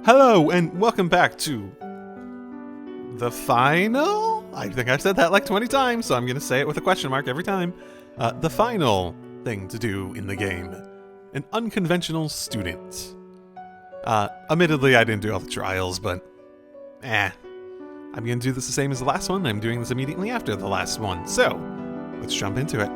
Hello, and welcome back to the final? I think I've said that like 20 times, so I'm going to say it with a question mark every time. The final thing to do in the game. An unconventional student. Admittedly, I didn't do all the trials, but I'm going to do this the same as the last one. I'm doing this immediately after the last one, so let's jump into it.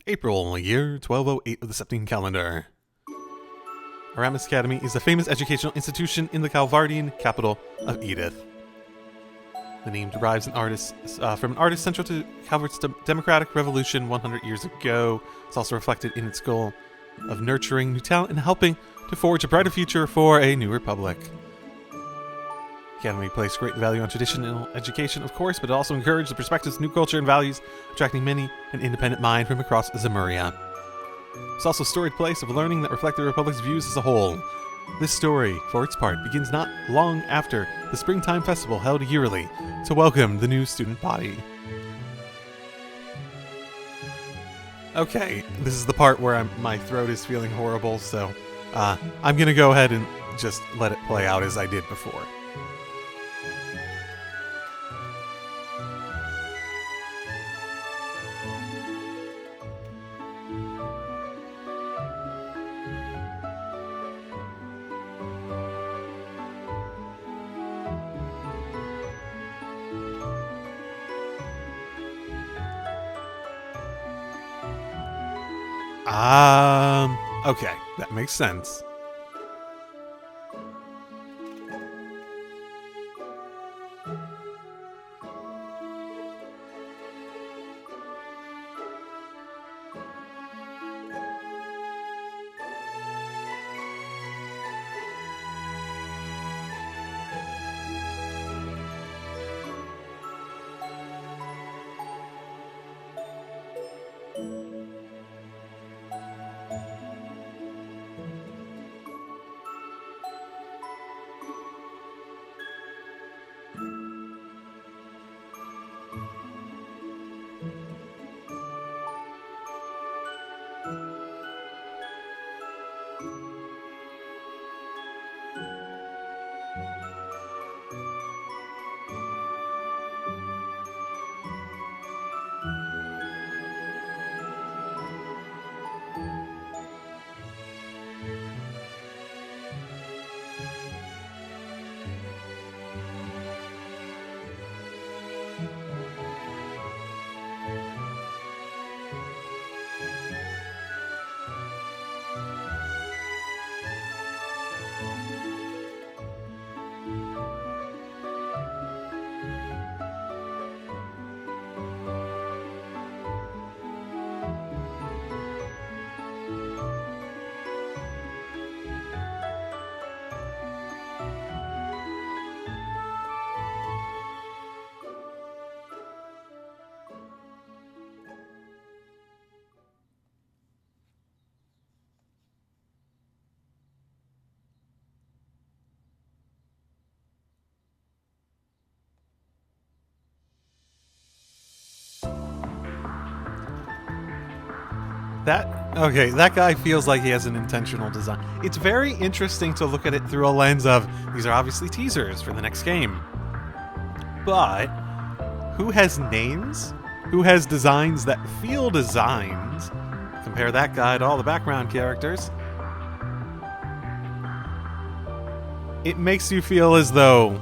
April, year 1208 of the Septine calendar. Aramis Academy is a famous educational institution in the Calvardian capital of Edith. The name derives from an artist central to Calvert's democratic revolution 100 years ago. It's also reflected in its goal of nurturing new talent and helping to forge a brighter future for a new republic. The Academy placed great value on traditional education, of course, but it also encouraged the perspectives, new culture, and values, attracting many an independent mind from across Zemuria. It's also a storied place of learning that reflect the Republic's views as a whole. This story, for its part, begins not long after the Springtime Festival held yearly to welcome the new student body. Okay, this is the part where my throat is feeling horrible, so I'm gonna go ahead and just let it play out as I did before. Okay, that makes sense. That guy feels like he has an intentional design. It's very interesting to look at it through a lens of, these are obviously teasers for the next game. But, who has names? Who has designs that feel designed? Compare that guy to all the background characters. It makes you feel as though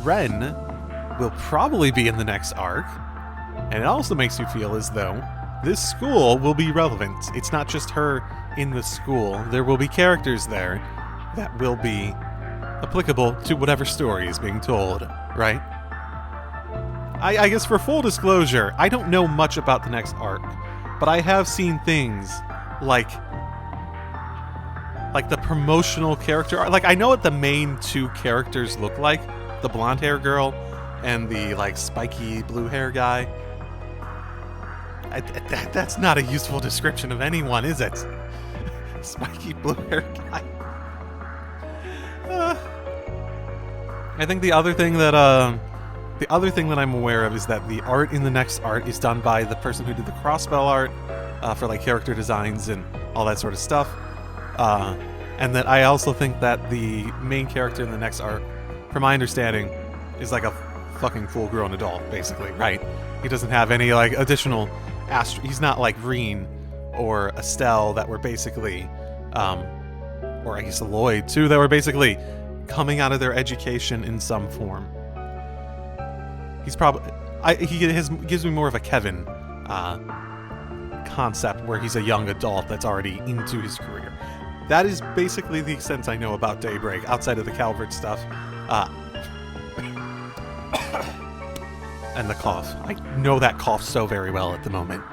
Ren will probably be in the next arc. And it also makes you feel as though this school will be relevant. It's not just her in the school. There will be characters there that will be applicable to whatever story is being told, right? I guess for full disclosure, I don't know much about the next arc, but I have seen things like the promotional character art. Like, I know what the main two characters look like, the blonde hair girl and the spiky blue hair guy. That's not a useful description of anyone, is it? Spiky blue hair guy. I think the other thing that I'm aware of is that the art in the next art is done by the person who did the crossbell art, for like character designs and all that sort of stuff. And that I also think that the main character in the next arc, from my understanding, is like a fucking full-grown adult, basically, right? He doesn't have any like additional he's not like Reen or Estelle that were basically, or I guess Lloyd too, that were basically coming out of their education in some form. He's probably gives me more of a Kevin concept where he's a young adult that's already into his career. That is basically the extent I know about Daybreak outside of the Calvert stuff. And the cough. I know that cough so very well at the moment.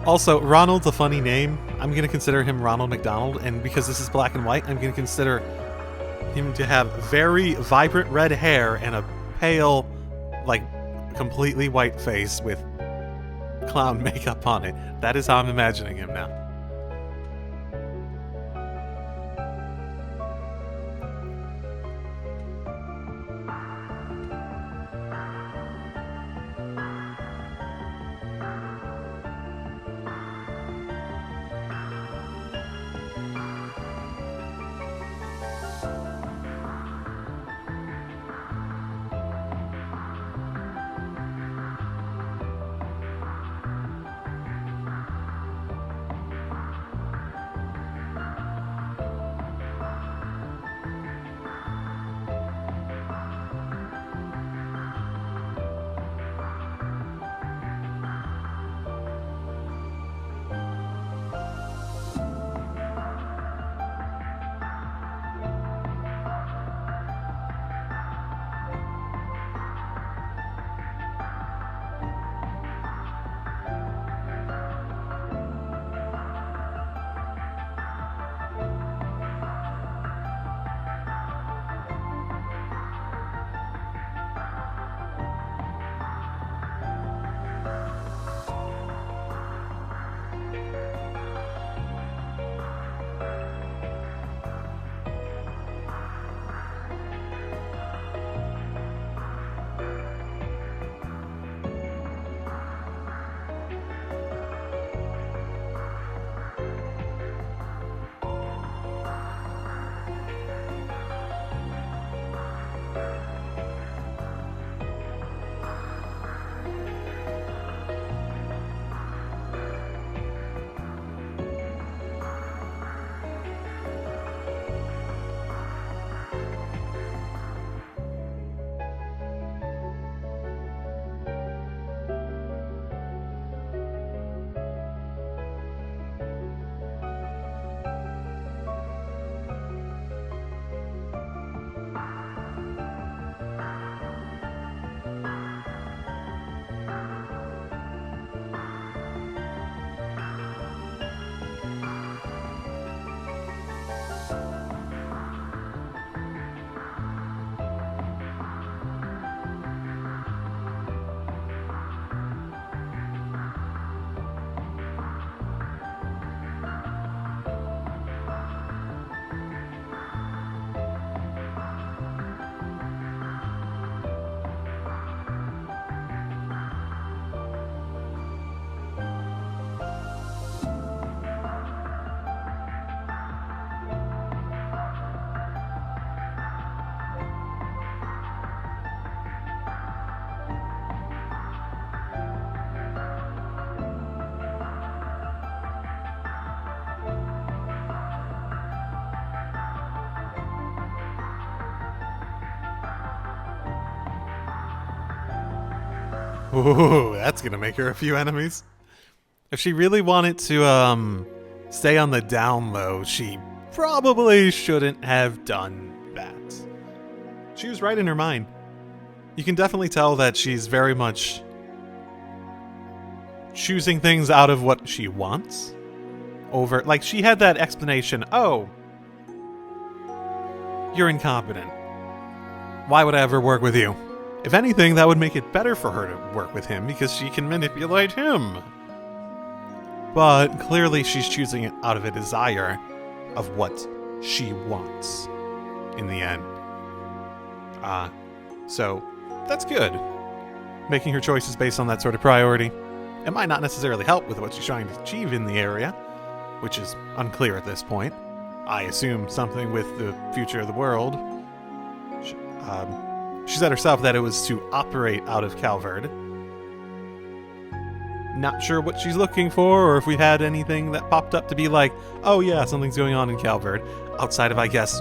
Also, Ronald's a funny name. I'm going to consider him Ronald McDonald, and because this is black and white, I'm going to consider him to have very vibrant red hair and a pale, like, completely white face with clown makeup on it. That is how I'm imagining him now. Ooh, that's gonna make her a few enemies. If she really wanted to stay on the down low, she probably shouldn't have done that. She was right in her mind. You can definitely tell that she's very much choosing things out of what she wants over, like, she had that explanation, oh, you're incompetent. Why would I ever work with you? If anything, that would make it better for her to work with him because she can manipulate him. But clearly she's choosing it out of a desire of what she wants in the end. So that's good. Making her choices based on that sort of priority. It might not necessarily help with what she's trying to achieve in the area, which is unclear at this point. I assume something with the future of the world. She said herself that it was to operate out of Calvard. Not sure what she's looking for, or if we had anything that popped up to be like, oh yeah, something's going on in Calvard, outside of, I guess,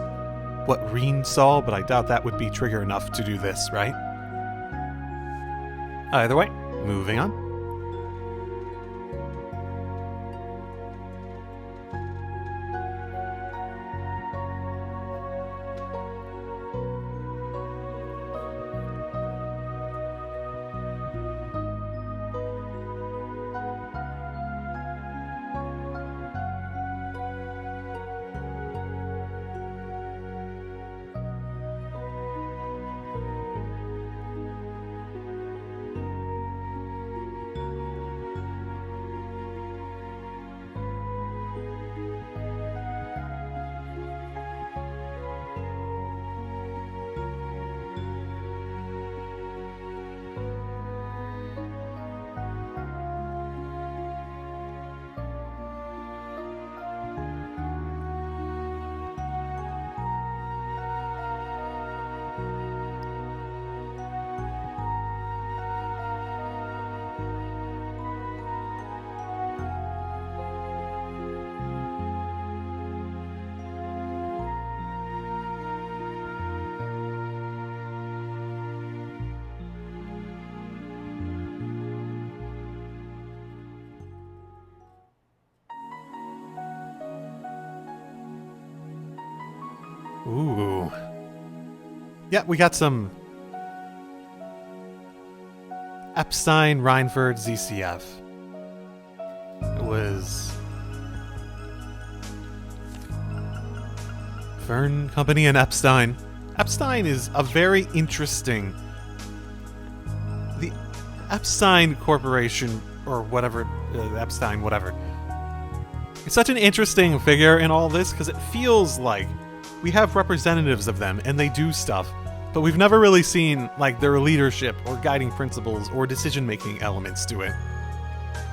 what Reen saw, but I doubt that would be trigger enough to do this, right? Either way, moving on. Ooh. Yeah, we got some Epstein, Reinford, ZCF. It was Verne Company and Epstein. Epstein is a very interesting... The Epstein Corporation, or whatever, Epstein, whatever. It's such an interesting figure in all this, because it feels like we have representatives of them, and they do stuff, but we've never really seen, like, their leadership or guiding principles or decision-making elements to it.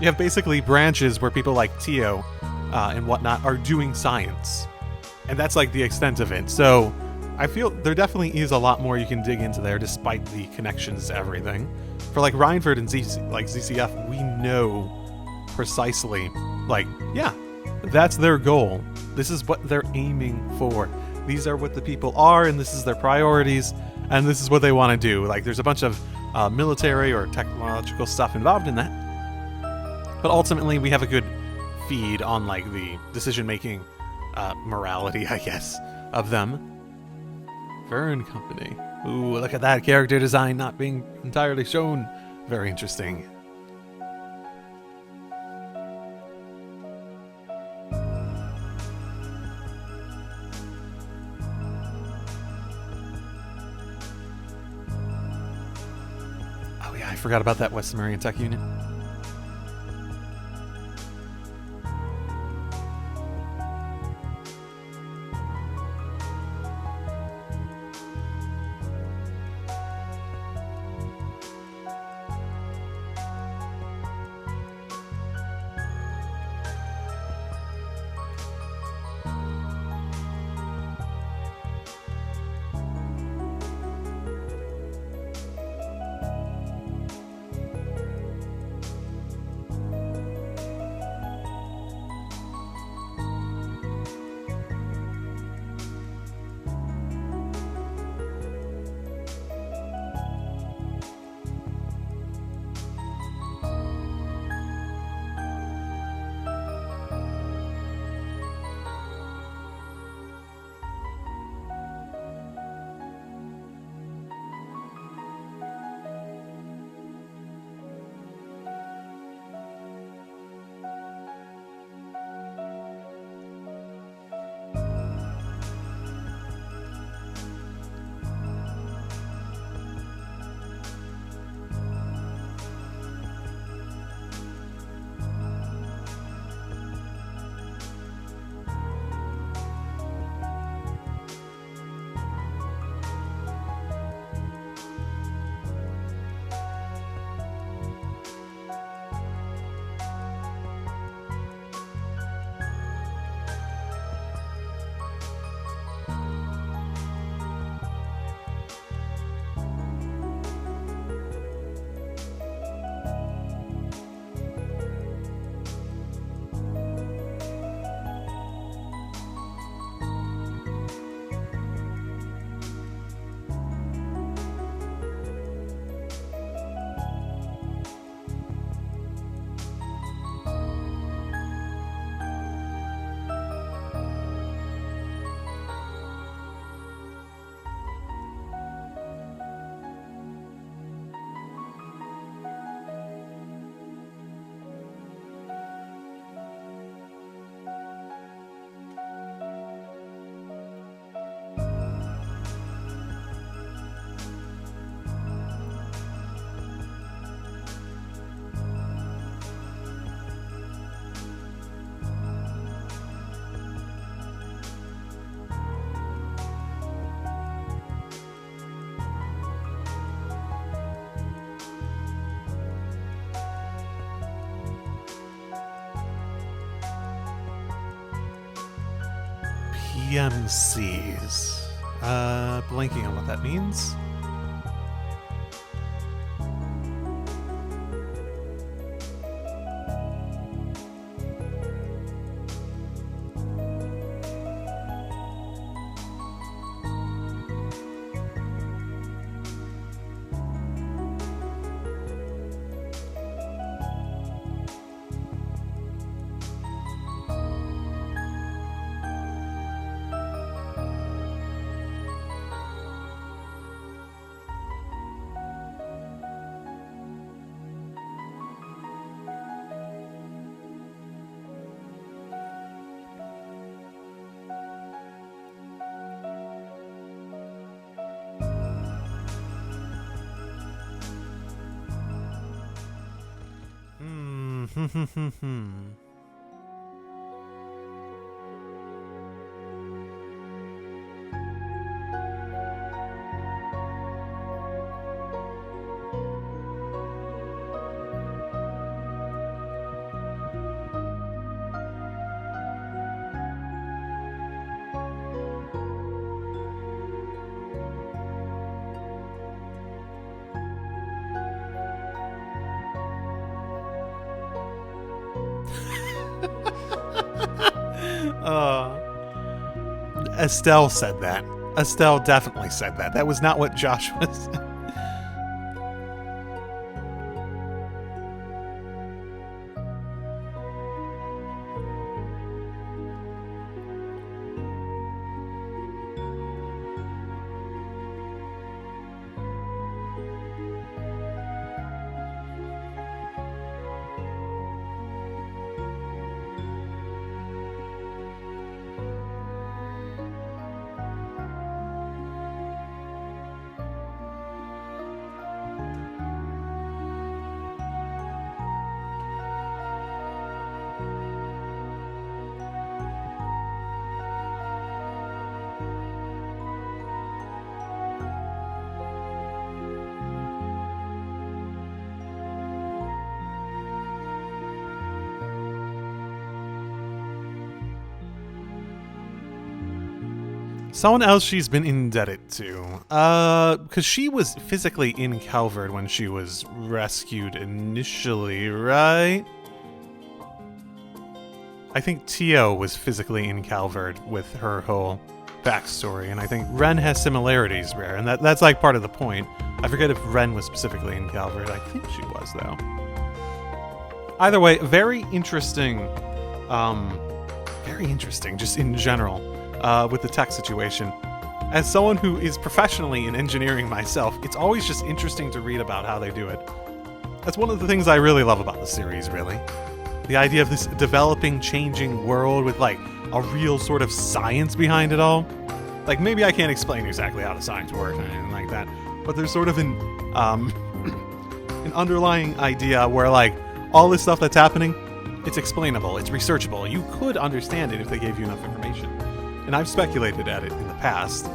You have basically branches where people like Tio and whatnot are doing science, and that's, like, the extent of it. So I feel there definitely is a lot more you can dig into there, despite the connections to everything. For, like, Reinford and ZCF, we know precisely, like, yeah, that's their goal. This is what they're aiming for. These are what the people are, and this is their priorities, and this is what they want to do. Like, there's a bunch of military or technological stuff involved in that. But ultimately, we have a good feed on, like, the decision-making morality, I guess, of them. Verne Company. Ooh, look at that character design not being entirely shown. Very interesting. I forgot about that West Zemurian Tech Unit. PMCs. Blanking on what that means. Estelle said that. Estelle definitely said that. That was not what Joshua said. Someone else she's been indebted to. Because she was physically in Calvard when she was rescued initially, right? I think Tio was physically in Calvard with her whole backstory, and I think Ren has similarities there, and that's like part of the point. I forget if Ren was specifically in Calvard. I think she was, though. Either way, very interesting, just in general. With the tech situation. As someone who is professionally in engineering myself, it's always just interesting to read about how they do it. That's one of the things I really love about the series, really. The idea of this developing, changing world with, like, a real sort of science behind it all. Like, maybe I can't explain exactly how the science works or anything like that, but there's sort of an underlying idea where, like, all this stuff that's happening, it's explainable, it's researchable. You could understand it if they gave you enough information. And I've speculated at it in the past.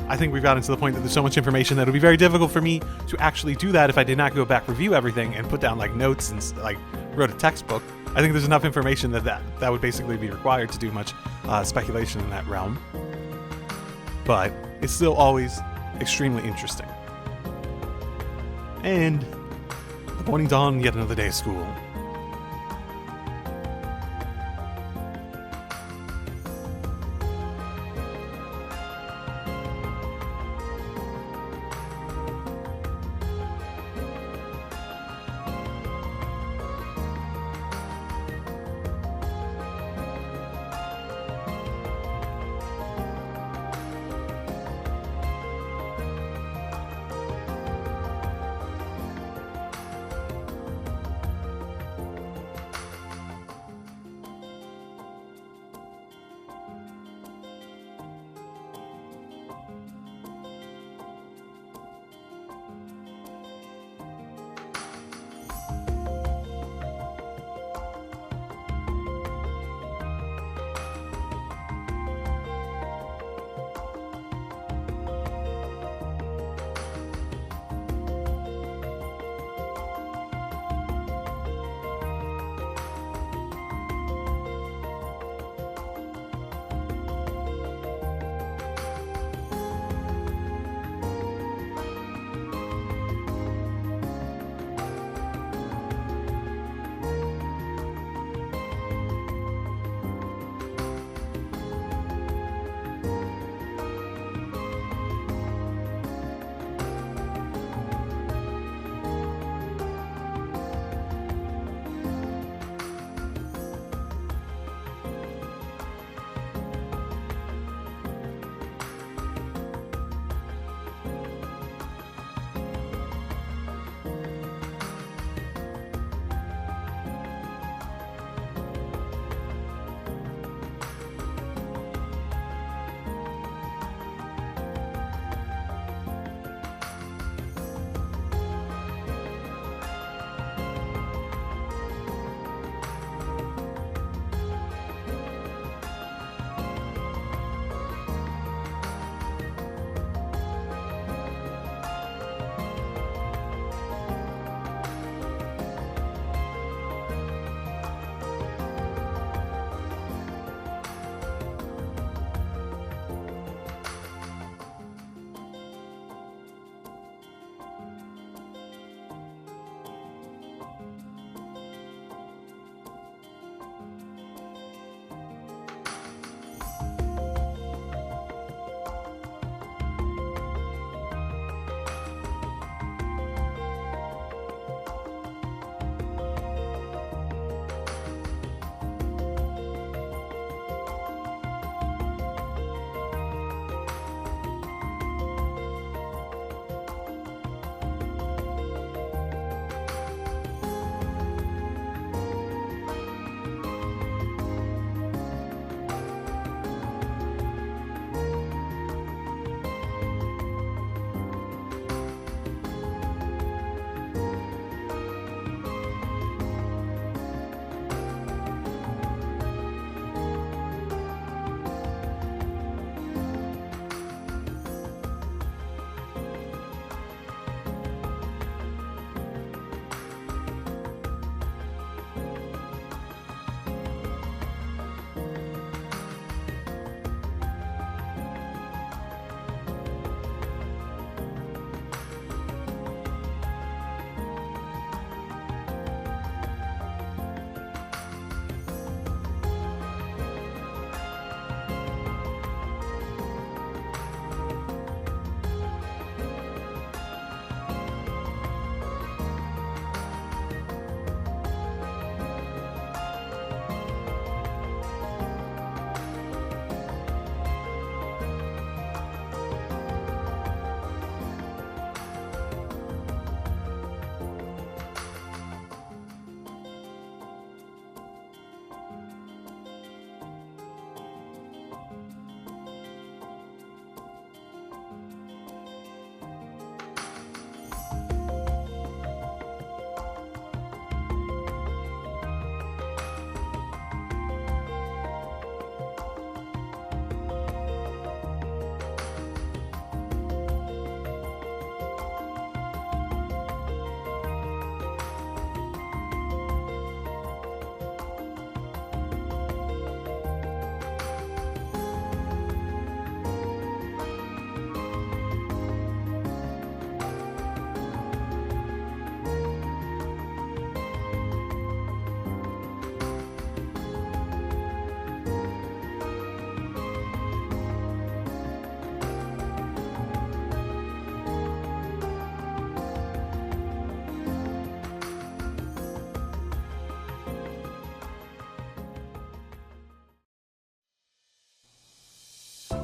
I think we've gotten to the point that there's so much information that it would be very difficult for me to actually do that if I did not go back, review everything, and put down like notes and like wrote a textbook. I think there's enough information that would basically be required to do much speculation in that realm. But it's still always extremely interesting. And the morning dawn, yet another day of school.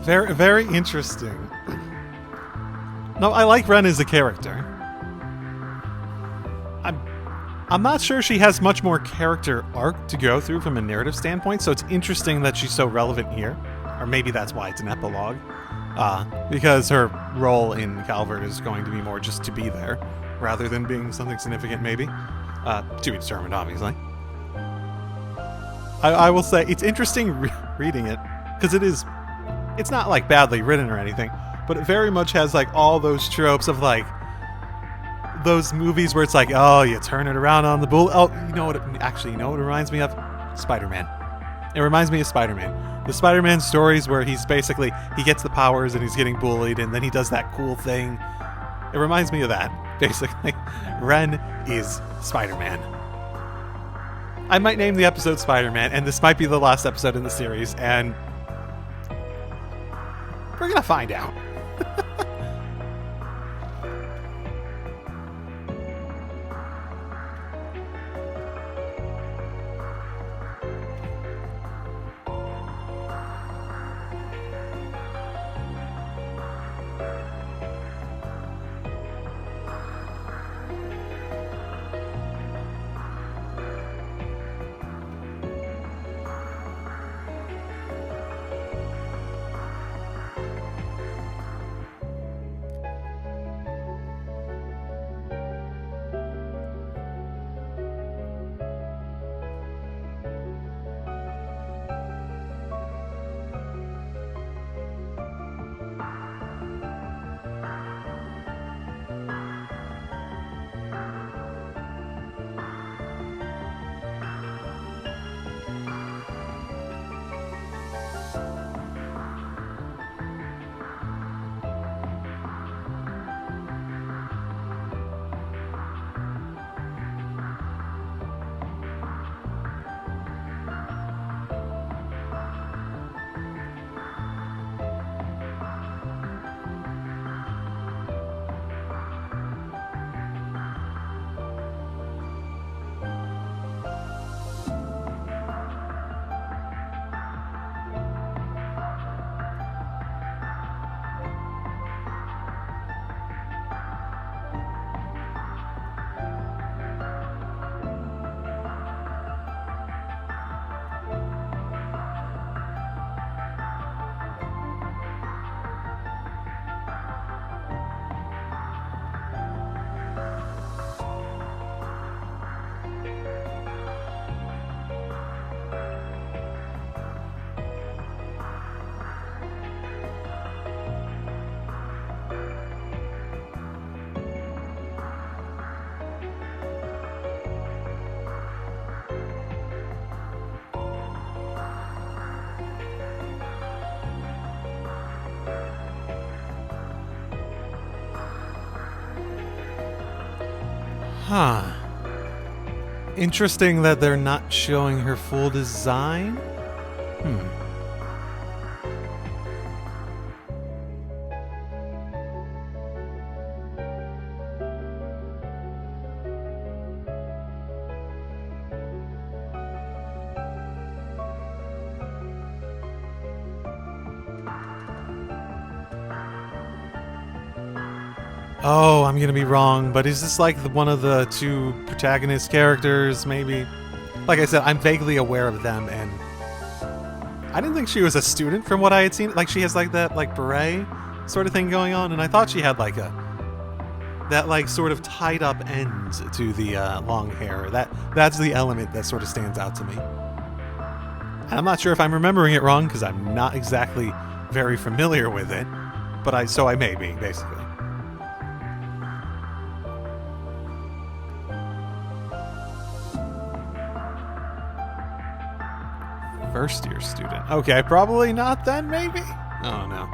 Very, very interesting. No, I like Ren as a character. I'm not sure she has much more character arc to go through from a narrative standpoint, so it's interesting that she's so relevant here. Or maybe that's why it's an epilogue. Because her role in Calvert is going to be more just to be there, rather than being something significant, maybe. To be determined, obviously. I will say, it's interesting reading it, because it's not like badly written or anything, but it very much has like all those tropes of like those movies where it's like, oh, you turn it around on the bull. Oh, you know what it reminds me of? Spider-Man. It reminds me of Spider-Man. The Spider-Man stories where he gets the powers and he's getting bullied and then he does that cool thing. It reminds me of that, basically. Ren is Spider-Man. I might name the episode Spider-Man, and this might be the last episode in the series, and we're gonna find out. Huh. Interesting that they're not showing her full design? Oh, I'm gonna be wrong, but is this like one of the two protagonist characters, maybe? Like I said, I'm vaguely aware of them, and I didn't think she was a student from what I had seen. Like, she has like that like beret sort of thing going on, and I thought she had like that like sort of tied up end to the long hair. That's the element that sort of stands out to me. And I'm not sure if I'm remembering it wrong, because I'm not exactly very familiar with it, but I may be, basically. First year student. Okay, probably not then, maybe? Oh no.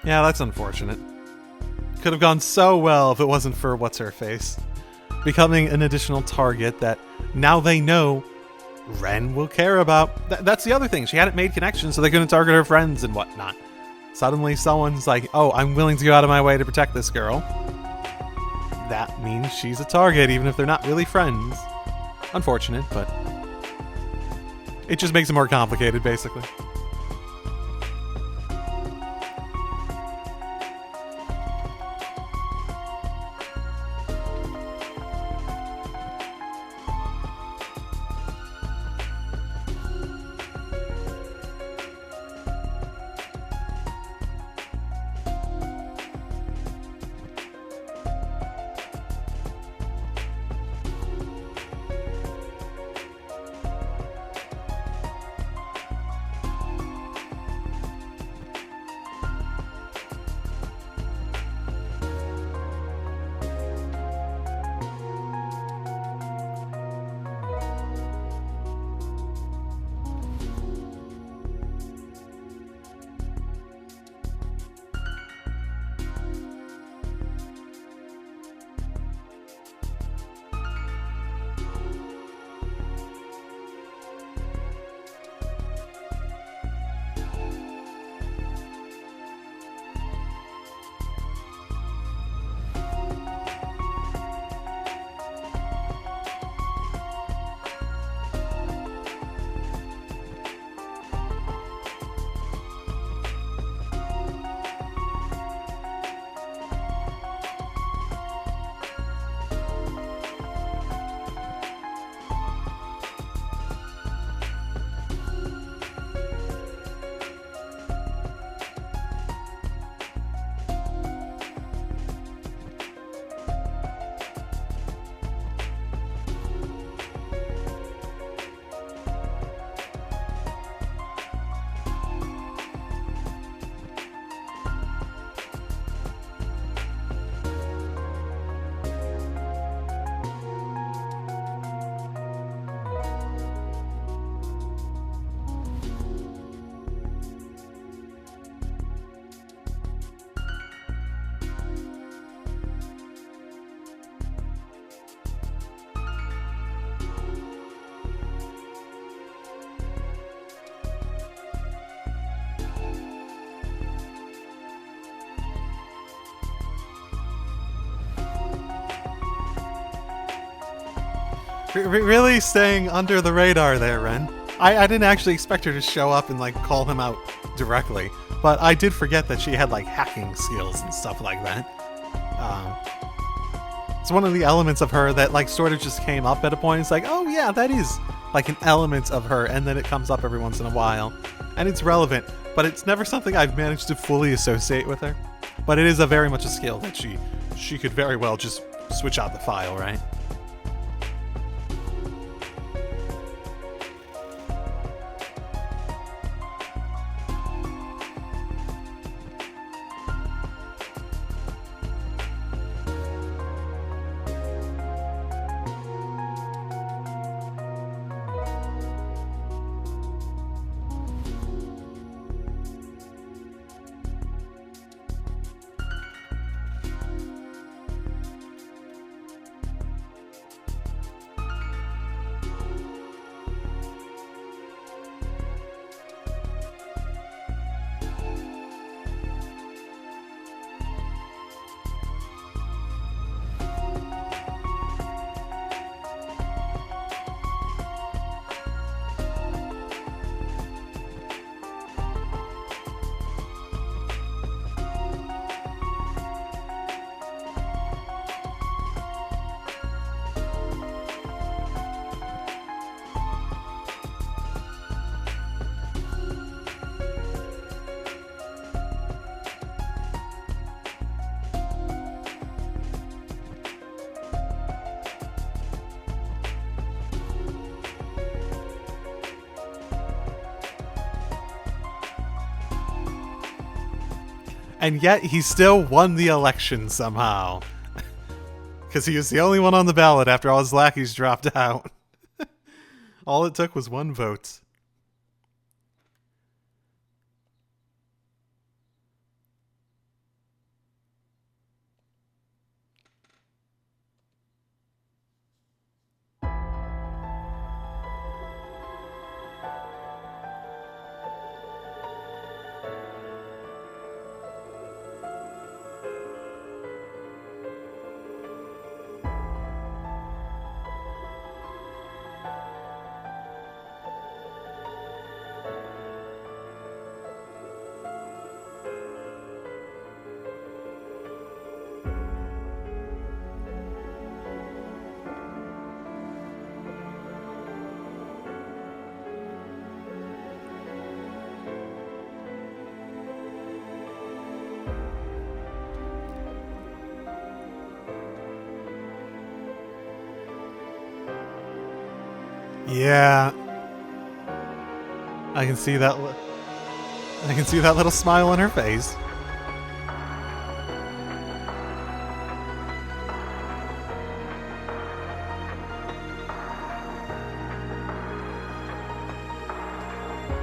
Yeah, that's unfortunate. Could have gone so well if it wasn't for what's-her-face becoming an additional target that now they know Ren will care about. That's the other thing. She hadn't made connections, so they couldn't target her friends and whatnot. Suddenly someone's like, oh, I'm willing to go out of my way to protect this girl. That means she's a target, even if they're not really friends. Unfortunate, but it just makes it more complicated, basically. Really staying under the radar there, Ren. I didn't actually expect her to show up and like call him out directly, but I did forget that she had like hacking skills and stuff like that. It's one of the elements of her that like sort of just came up at a point. It's like, oh yeah, that is like an element of her, and then it comes up every once in a while, and it's relevant, but it's never something I've managed to fully associate with her. But it is a very much a skill that she could very well just switch out the file, right? And yet he still won the election somehow. Because he was the only one on the ballot after all his lackeys dropped out. All it took was one vote. Yeah. I can see that. I can see that little smile on her face.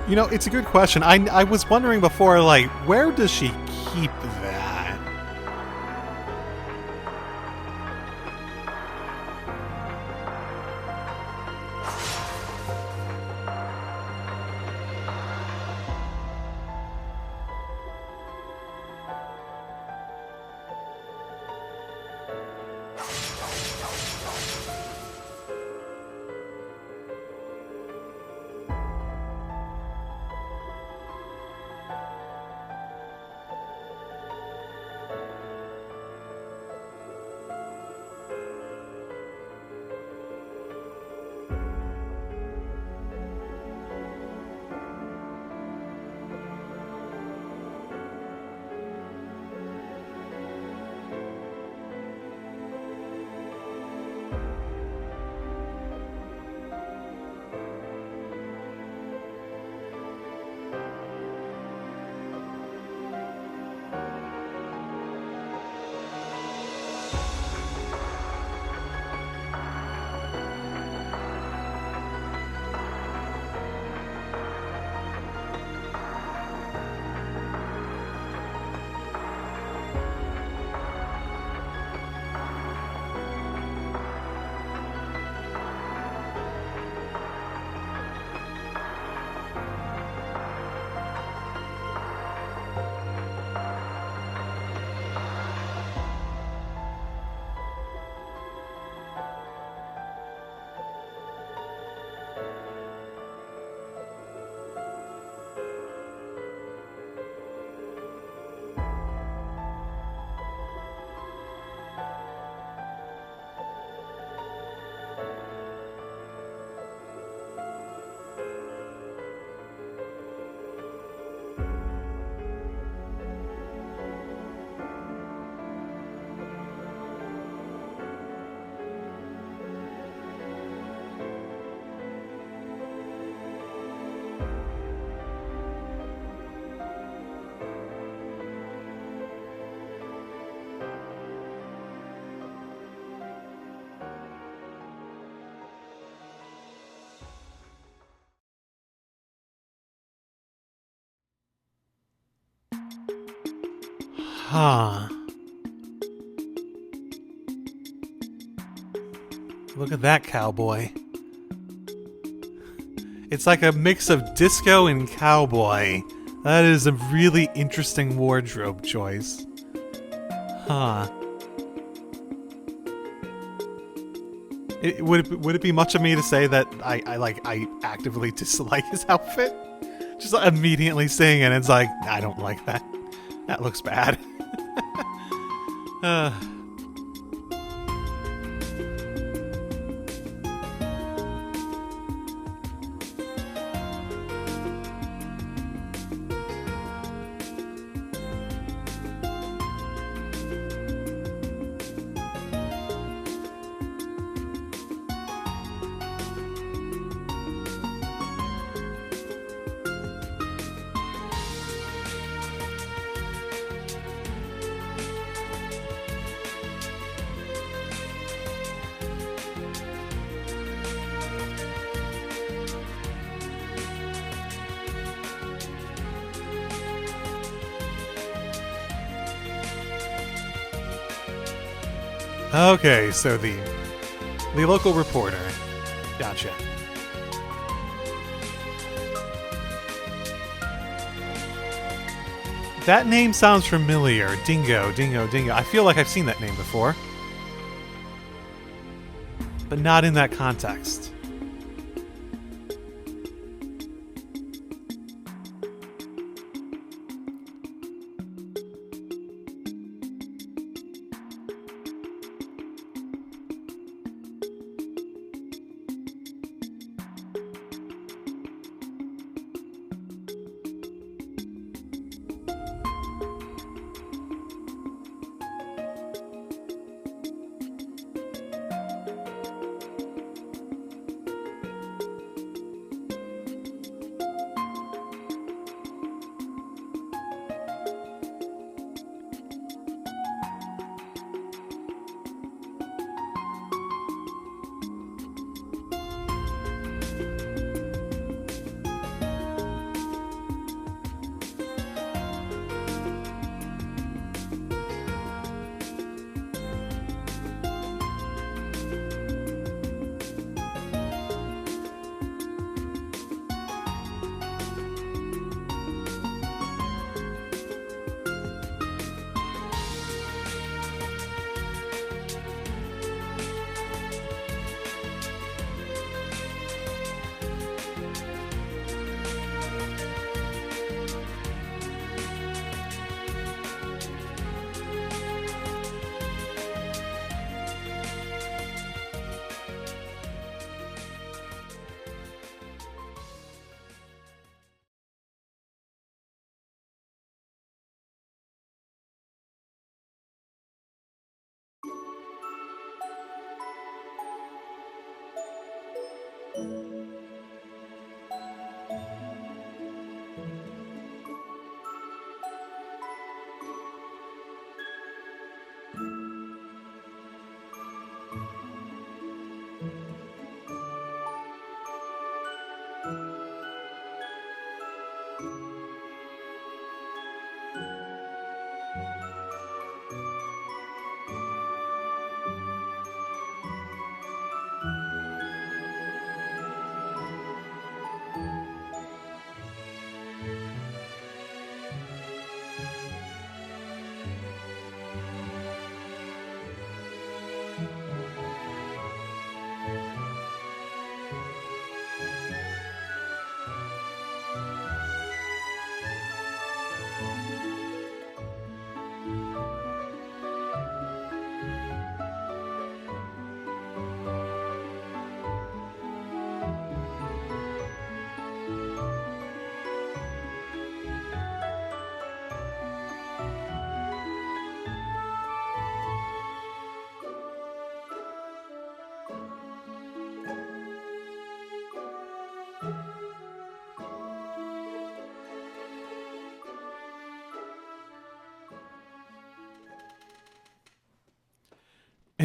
You know, it's a good question. I was wondering before, like, where does she keep that? Huh. Look at that cowboy. It's like a mix of disco and cowboy. That is a really interesting wardrobe choice. Huh. Would it be much of me to say that I actively dislike his outfit? Just immediately seeing it, it's like, I don't like that. That looks bad. Okay, so the local reporter. Gotcha. That name sounds familiar. Dingo, Dingo, Dingo. I feel like I've seen that name before. But not in that context.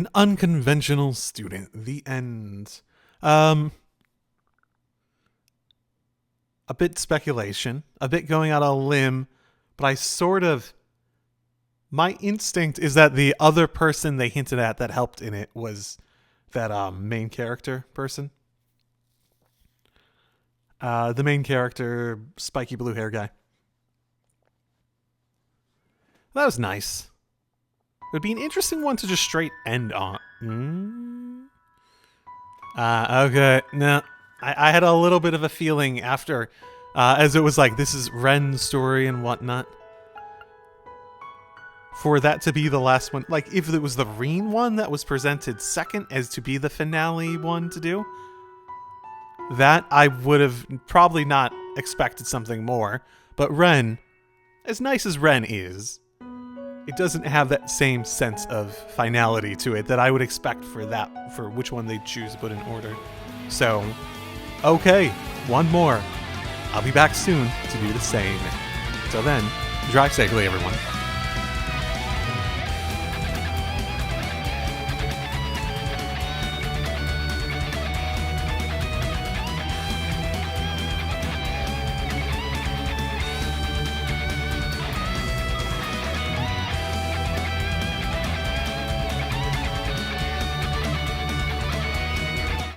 An unconventional student. The end. A bit speculation, a bit going out on a limb, but my instinct is that the other person they hinted at that helped in it was that main character person. The main character, spiky blue hair guy. That was nice. It would be an interesting one to just straight end on. Okay. No. I had a little bit of a feeling after, as it was like, this is Ren's story and whatnot. For that to be the last one, like if it was the Reen one that was presented second as to be the finale one to do, that I would have probably not expected something more. But Ren, as nice as Ren is, it doesn't have that same sense of finality to it that I would expect for which one they choose to put in order. So, okay, one more. I'll be back soon to do the same. Till then, drive safely, everyone.